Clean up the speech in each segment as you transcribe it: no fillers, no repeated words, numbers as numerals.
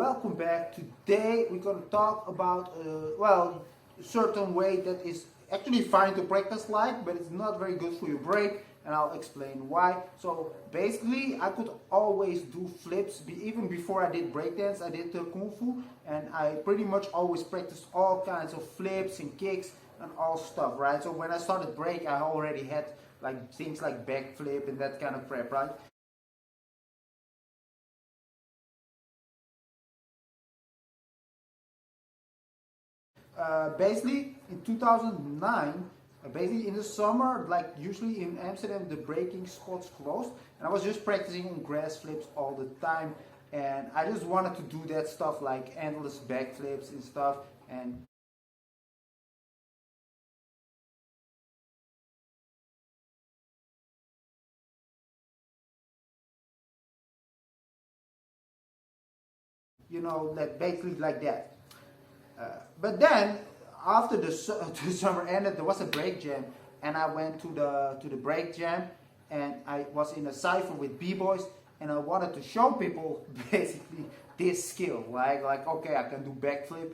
welcome back. Today we're going to talk about well, a certain way that is actually fine to practice like, but it's not very good for your brain, and I'll explain why. So basically I could always do flips, even before I did breakdance. I did kung fu, and I pretty much always practiced all kinds of flips and kicks and all stuff, right? So when I started break, I already had like things like backflip and that kind of prep, right? Basically in 2009, basically in the summer, like usually in Amsterdam the breaking spots closed, and I was just practicing on grass flips all the time, and I just wanted to do that stuff like endless backflips and stuff. And you know, that basically like that. But then after the summer ended, there was a break jam, and I went to the break jam, and I was in a cipher with b-boys, and I wanted to show people basically this skill, like okay, I can do backflip,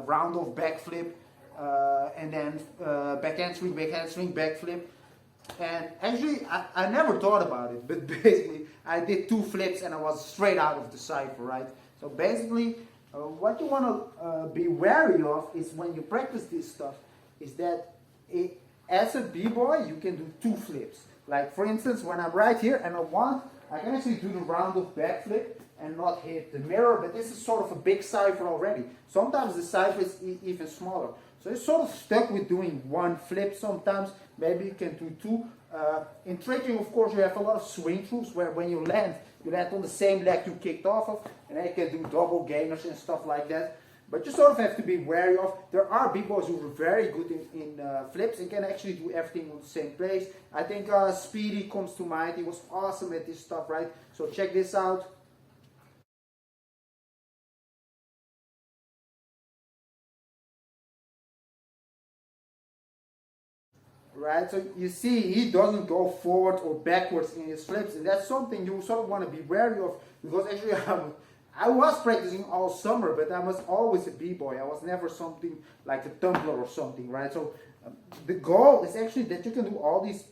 round off backflip, and then back handspring, backflip. And actually, I never thought about it, but basically, I did two flips and I was straight out of the cipher, right? So basically, what you want to be wary of is when you practice this stuff, is that as a b-boy, you can do two flips. Like for instance, when I'm right here and I can actually do the round of backflip and not hit the mirror, but this is sort of a big cipher already. Sometimes the cipher is even smaller. So you're sort of stuck with doing one flip sometimes. Maybe you can do two. In tricking, of course, you have a lot of swing throughs where when you land on the same leg you kicked off of, and then you can do double gainers and stuff like that. But you sort of have to be wary of. There are b-boys who are very good in flips and can actually do everything on the same place. I think Speedy comes to mind. He was awesome at this stuff, right? So check this out. Right, so you see he doesn't go forward or backwards in his flips, and that's something you sort of want to be wary of, because actually I was practicing all summer, but I was always a b-boy. I was never something like a tumbler or something, right? So the goal is actually that you can do all these,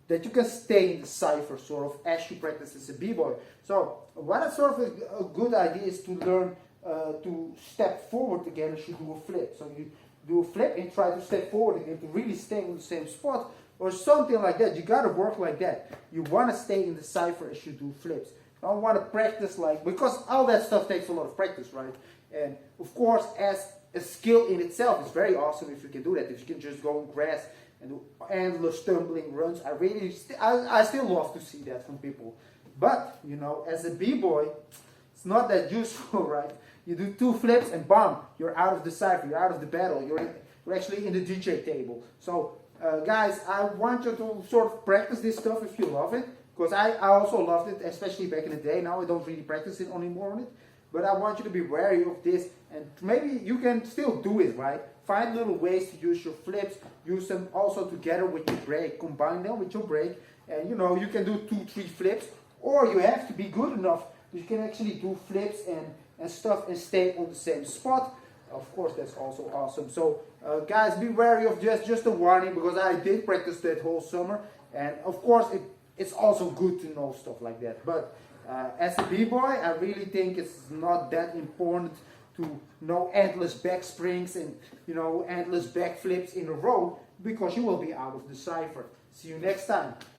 that you can stay in the cipher sort of as you practice as a b-boy. So what is sort of a good idea is to learn to step forward again as you do a flip. So you do a flip and try to step forward again to really stay in the same spot or something like that. You gotta work like that. You wanna stay in the cipher as you do flips. You don't wanna practice like, because all that stuff takes a lot of practice, right? And of course, as a skill in itself, it's very awesome if you can do that. If you can just go on grass and do endless tumbling runs. I still love to see that from people. But, you know, as a b-boy, it's not that useful, right? You do two flips and bam, you're out of the cipher, you're out of the battle, you're actually in the DJ table. So guys, I want you to sort of practice this stuff if you love it, because I also loved it, especially back in the day. Now I don't really practice it anymore on it, but I want you to be wary of this, and maybe you can still do it, right? Find little ways to use your flips, use them also together with your break, combine them with your break, and you know, you can do 2-3 flips, or you have to be good enough that you can actually do flips and stuff and stay on the same spot. Of course, that's also awesome. So guys, be wary of just a warning, because I did practice that whole summer, and of course it's also good to know stuff like that. But as a b-boy, I really think it's not that important to know endless back springs and, you know, endless backflips in a row, because you will be out of the cipher. See you next time.